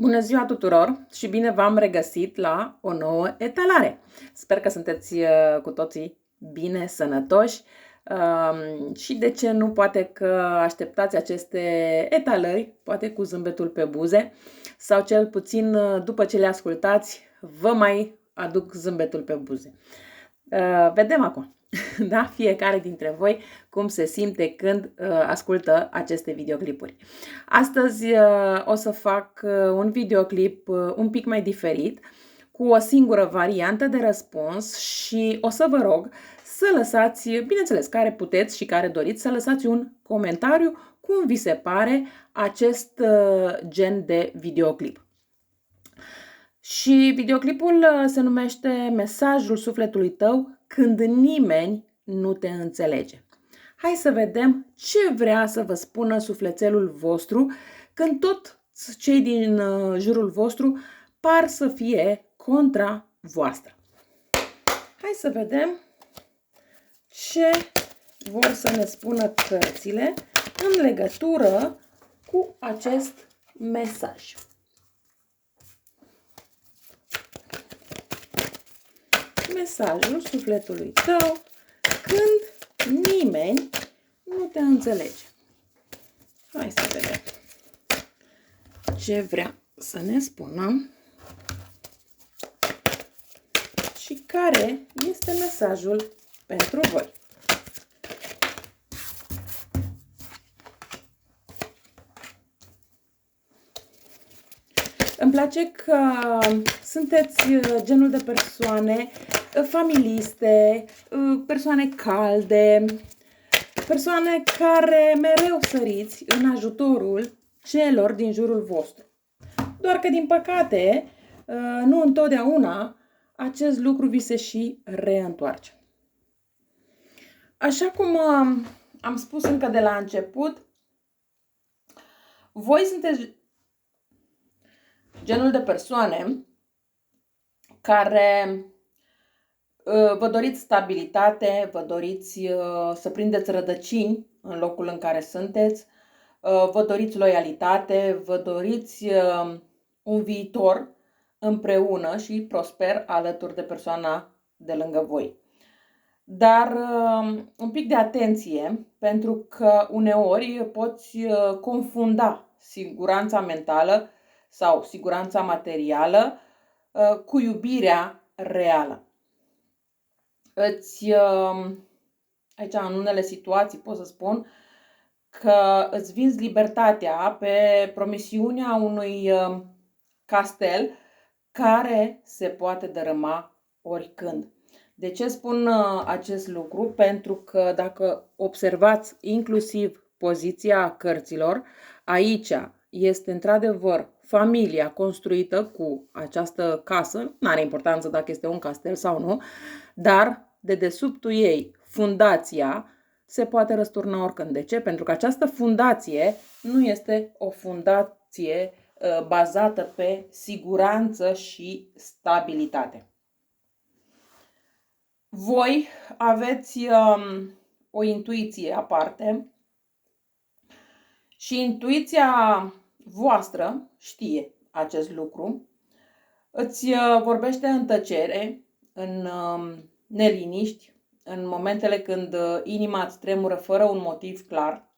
Bună ziua tuturor și bine v-am regăsit la o nouă etalare. Sper că sunteți cu toții bine, sănătoși și de ce nu, poate că așteptați aceste etalări, poate cu zâmbetul pe buze sau cel puțin după ce le ascultați vă mai aduc zâmbetul pe buze. Vedem acum, da? Fiecare dintre voi cum se simte când ascultă aceste videoclipuri. Astăzi o să fac un videoclip un pic mai diferit, cu o singură variantă de răspuns și o să vă rog să lăsați, bineînțeles, care puteți și care doriți, să lăsați un comentariu cum vi se pare acest gen de videoclip. Și videoclipul se numește Mesajul sufletului tău când nimeni nu te înțelege. Hai să vedem ce vrea să vă spună sufletelul vostru când tot cei din jurul vostru par să fie contra voastră. Hai să vedem ce vor să ne spună cărțile în legătură cu acest mesaj. Mesajul sufletului tău când nimeni nu te înțelege. Hai să vedem ce vrea să ne spună și care este mesajul pentru voi. Îmi place că sunteți genul de persoane familiste, persoane calde, persoane care mereu săriți în ajutorul celor din jurul vostru. Doar că, din păcate, nu întotdeauna acest lucru vi se și reîntoarce. Așa cum am spus încă de la început, voi sunteți genul de persoane care vă doriți stabilitate, vă doriți să prindeți rădăcini în locul în care sunteți, vă doriți loialitate, vă doriți un viitor împreună și prosper alături de persoana de lângă voi. Dar un pic de atenție, pentru că uneori poți confunda siguranța mentală sau siguranța materială cu iubirea reală. Aici, în unele situații, pot să spun că îți vinzi libertatea pe promisiunea unui castel care se poate dărâma oricând. De ce spun acest lucru? Pentru că dacă observați inclusiv poziția cărților, aici este într-adevăr familia construită cu această casă, nu are importanță dacă este un castel sau nu, dar de dedesubtul ei, fundația, se poate răsturna oricând. De ce? Pentru că această fundație nu este o fundație bazată pe siguranță și stabilitate. Voi aveți o intuiție aparte și intuiția voastră știe acest lucru. Îți vorbește în tăcere, în neliniști, în momentele când inima îți tremură fără un motiv clar.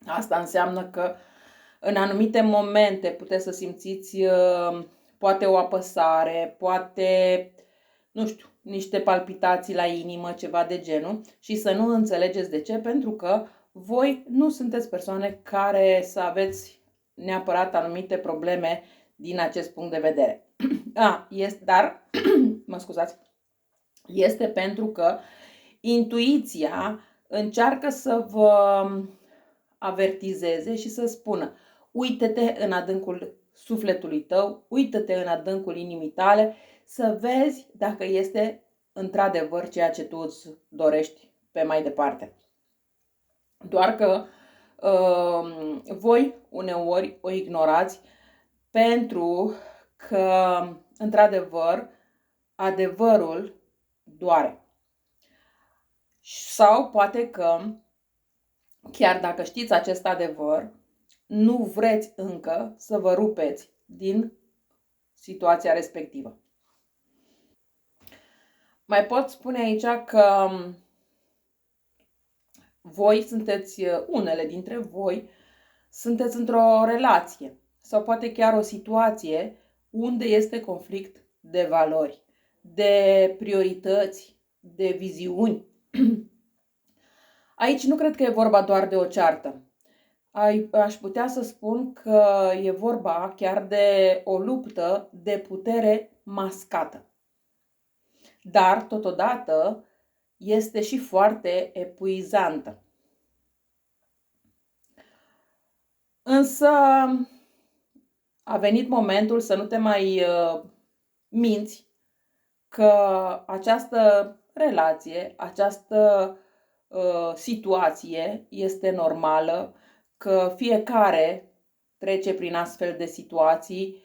Asta înseamnă că în anumite momente puteți să simțiți poate o apăsare, poate, nu știu, niște palpitații la inimă, ceva de genul, și să nu înțelegeți de ce, pentru că voi nu sunteți persoane care să aveți neapărat anumite probleme din acest punct de vedere. Dar, mă scuzați, este pentru că intuiția încearcă să vă avertizeze și să spună: uită-te în adâncul sufletului tău, uită-te în adâncul inimii tale, să vezi dacă este într-adevăr ceea ce tu îți dorești pe mai departe. Doar că voi uneori o ignorați pentru că, într-adevăr, adevărul doare. Sau poate că, chiar dacă știți acest adevăr, nu vreți încă să vă rupeți din situația respectivă. Mai pot spune aici că voi sunteți, unele dintre voi, sunteți într-o relație sau poate chiar o situație unde este conflict de valori, de priorități, de viziuni. Aici nu cred că e vorba doar de o ceartă. Aș putea să spun că e vorba chiar de o luptă de putere mascată. Dar, totodată, este și foarte epuizantă. Însă a venit momentul să nu te mai minți că această relație, această situație este normală, că fiecare trece prin astfel de situații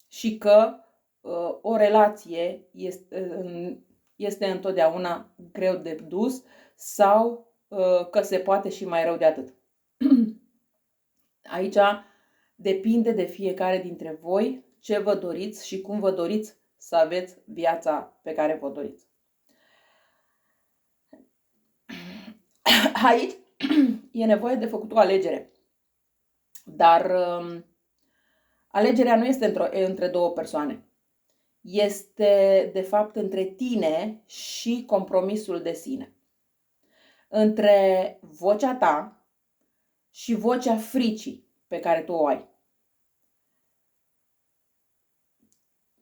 și că o relație este întotdeauna greu de dus sau că se poate și mai rău de atât. Aici depinde de fiecare dintre voi ce vă doriți și cum vă doriți să aveți viața pe care vă doriți. Aici e nevoie de făcut o alegere. Dar alegerea nu este între două persoane. Este, de fapt, între tine și compromisul de sine. Între vocea ta și vocea fricii pe care tu o ai.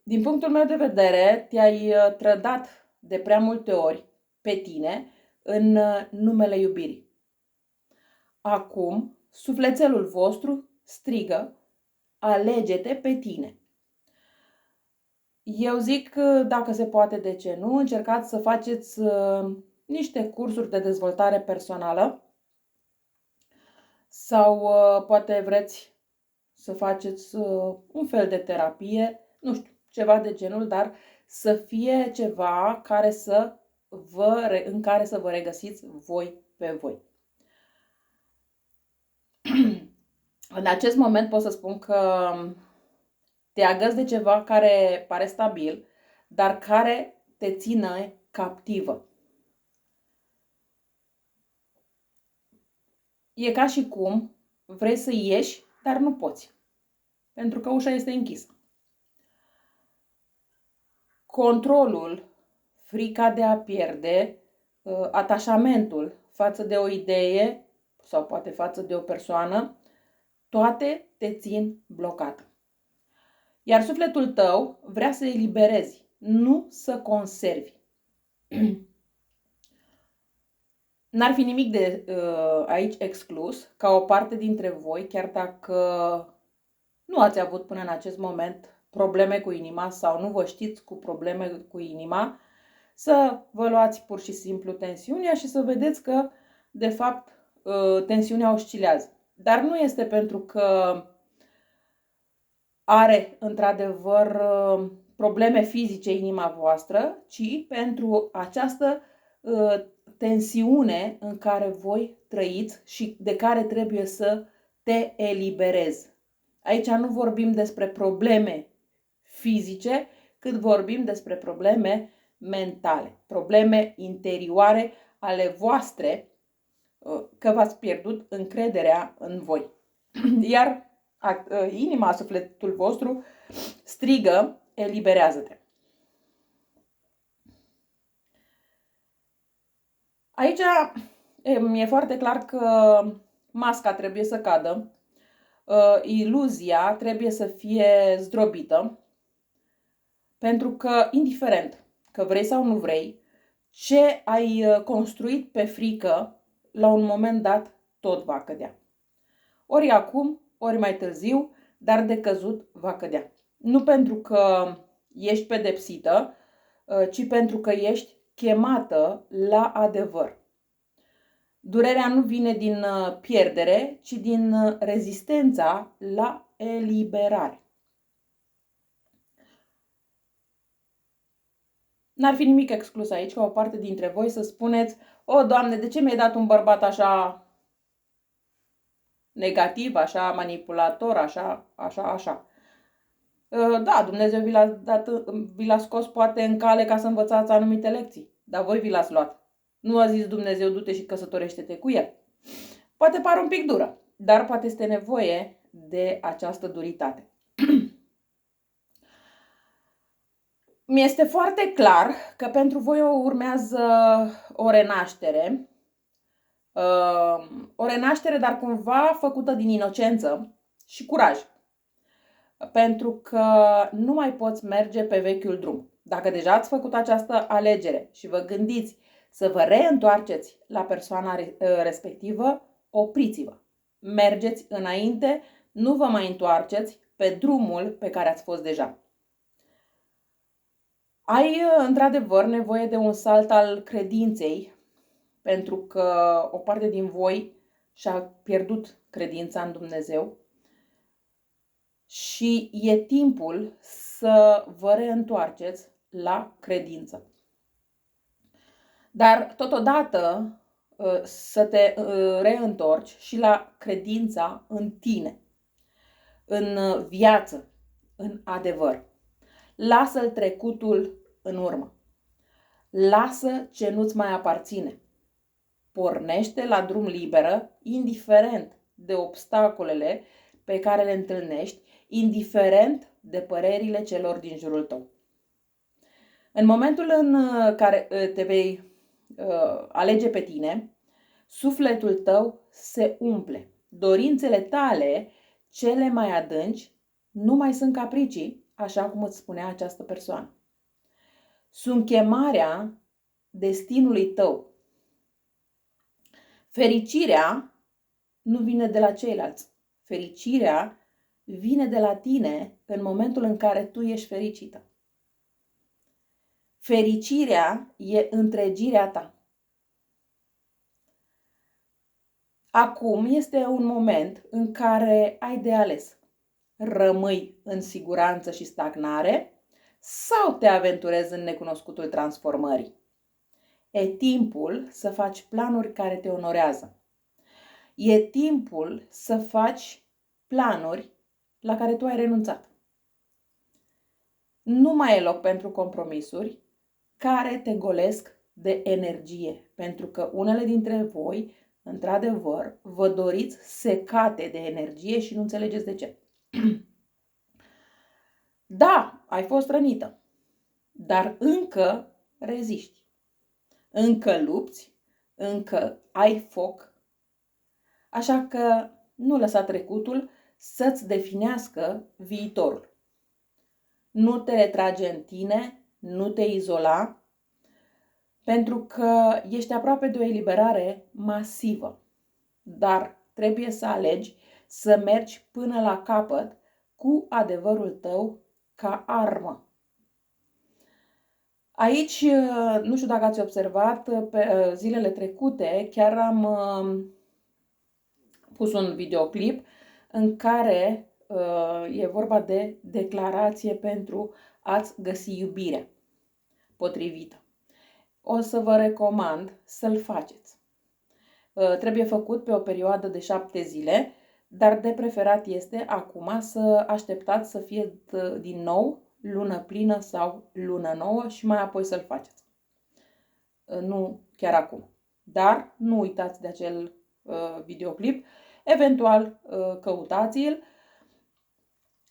Din punctul meu de vedere, te-ai trădat de prea multe ori pe tine în numele iubirii. Acum, sufletelul vostru strigă, alege-te pe tine. Eu zic, dacă se poate, de ce nu, încercați să faceți niște cursuri de dezvoltare personală sau poate vreți să faceți un fel de terapie, nu știu, ceva de genul, dar să fie ceva care în care să vă regăsiți voi pe voi. În acest moment pot să spun că te agăți de ceva care pare stabil, dar care te ține captivă. E ca și cum vrei să ieși, dar nu poți, pentru că ușa este închisă. Controlul, frica de a pierde, atașamentul față de o idee sau poate față de o persoană, toate te țin blocată. Iar sufletul tău vrea să eliberezi, nu să conservi. N-ar fi nimic de aici exclus ca o parte dintre voi, chiar dacă nu ați avut până în acest moment probleme cu inima sau nu vă știți cu probleme cu inima, să vă luați pur și simplu tensiunea și să vedeți că, de fapt, tensiunea oscilează. Dar nu este pentru că are, într-adevăr, probleme fizice inima voastră, ci pentru această tensiune în care voi trăiți și de care trebuie să te eliberezi. Aici nu vorbim despre probleme fizice, cât vorbim despre probleme mentale, probleme interioare ale voastre, că v-ați pierdut încrederea în voi. Iar inima, sufletul vostru strigă, eliberează-te. Aici e foarte clar că masca trebuie să cadă, iluzia trebuie să fie zdrobită, pentru că, indiferent că vrei sau nu vrei, ce ai construit pe frică, la un moment dat, tot va cădea. Ori acum, ori mai târziu, dar de căzut va cădea. Nu pentru că ești pedepsită, ci pentru că ești chemată la adevăr. Durerea nu vine din pierdere, ci din rezistența la eliberare. N-ar fi nimic exclus aici ca o parte dintre voi să spuneți: o, Doamne, de ce mi-ai dat un bărbat așa negativ, așa manipulator, așa. Da, Dumnezeu vi l-a scos poate în cale ca să învățați anumite lecții, dar voi vi l-ați luat. Nu a zis Dumnezeu, du-te și căsătorește-te cu el. Poate pare un pic dură, dar poate este nevoie de această duritate. Mi-este foarte clar că pentru voi urmează o renaștere, dar cumva făcută din inocență și curaj. Pentru că nu mai poți merge pe vechiul drum. Dacă deja ați făcut această alegere și vă gândiți să vă reîntoarceți la persoana respectivă, opriți-vă. Mergeți înainte, nu vă mai întoarceți pe drumul pe care ați fost deja. Ai într-adevăr nevoie de un salt al credinței, pentru că o parte din voi și-a pierdut credința în Dumnezeu și e timpul să vă reîntoarceți la credință. Dar totodată să te reîntorci și la credința în tine, în viață, în adevăr. Lasă-l trecutul în urmă. Lasă ce nu-ți mai aparține. Pornește la drum liberă, indiferent de obstacolele pe care le întâlnești, indiferent de părerile celor din jurul tău. În momentul în care te vei alege pe tine, sufletul tău se umple. Dorințele tale, cele mai adânci, nu mai sunt capricii, așa cum îți spunea această persoană. Sunt chemarea destinului tău. Fericirea nu vine de la ceilalți. Fericirea vine de la tine în momentul în care tu ești fericită. Fericirea e întregirea ta. Acum este un moment în care ai de ales. Rămâi în siguranță și stagnare sau te aventurezi în necunoscutul transformării. E timpul să faci planuri care te onorează. E timpul să faci planuri la care tu ai renunțat. Nu mai e loc pentru compromisuri care te golesc de energie, pentru că unele dintre voi, într-adevăr, vă doriți secate de energie și nu înțelegeți de ce. Da, ai fost rănită, dar încă reziști. Încă lupți, încă ai foc. Așa că nu lăsa trecutul să-ți definească viitorul. Nu te retrage în tine, nu te izola, pentru că ești aproape de o eliberare masivă. Dar trebuie să alegi să mergi până la capăt cu adevărul tău ca armă. Aici, nu știu dacă ați observat, pe zilele trecute chiar am pus un videoclip în care e vorba de declarație pentru a-ți găsi iubirea potrivită. O să vă recomand să-l faceți. Trebuie făcut pe o perioadă de 7 zile, dar de preferat este acum să așteptați să fie din nou lună plină sau lună nouă și mai apoi să-l faceți. Nu chiar acum. Dar nu uitați de acel videoclip. Eventual căutați-l,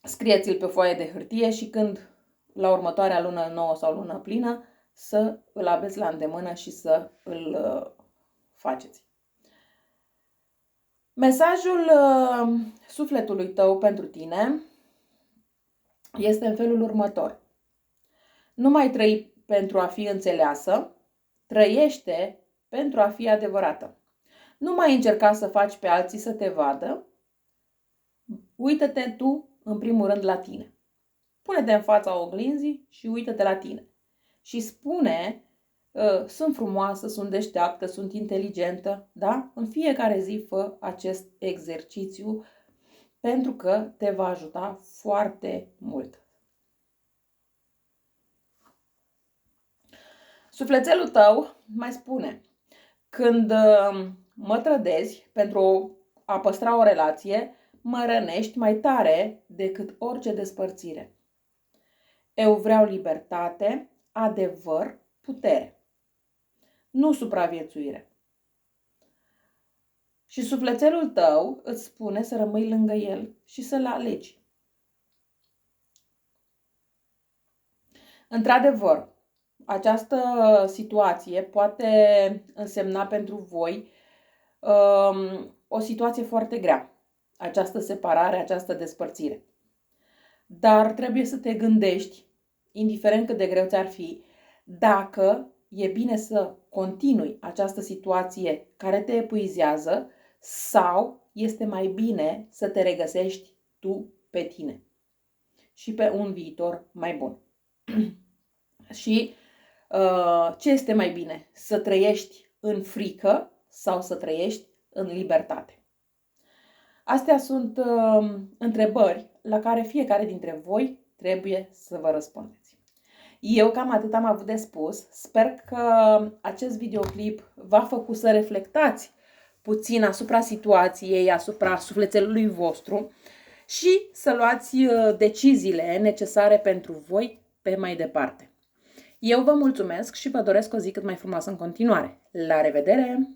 scrieți-l pe foaie de hârtie și când la următoarea lună nouă sau lună plină să îl aveți la îndemână și să îl faceți. Mesajul sufletului tău pentru tine este în felul următor. Nu mai trăi pentru a fi înțeleasă, trăiește pentru a fi adevărată. Nu mai încerca să faci pe alții să te vadă, uită-te tu în primul rând la tine. Pune-te în fața oglinzii și uită-te la tine. Și spune, sunt frumoasă, sunt deșteaptă, sunt inteligentă, da? În fiecare zi fă acest exercițiu pentru că te va ajuta foarte mult. Sufletelul tău mai spune, când mă trădezi pentru o a păstra o relație mă rănești mai tare decât orice despărțire. Eu vreau libertate, adevăr, putere, nu supraviețuire. Și sufletelul tău îți spune să rămâi lângă el și să-l alegi. Într-adevăr, această situație poate însemna pentru voi o situație foarte grea, această separare, această despărțire. Dar trebuie să te gândești, indiferent cât de greu ți-ar fi, dacă e bine să continui această situație care te epuizează sau este mai bine să te regăsești tu pe tine și pe un viitor mai bun. Și ce este mai bine? Să trăiești în frică sau să trăiești în libertate? Astea sunt întrebări la care fiecare dintre voi trebuie să vă răspundeți. Eu cam atât am avut de spus. Sper că acest videoclip v-a făcut să reflectați puțin asupra situației, asupra sufletelului vostru și să luați deciziile necesare pentru voi pe mai departe. Eu vă mulțumesc și vă doresc o zi cât mai frumoasă în continuare. La revedere!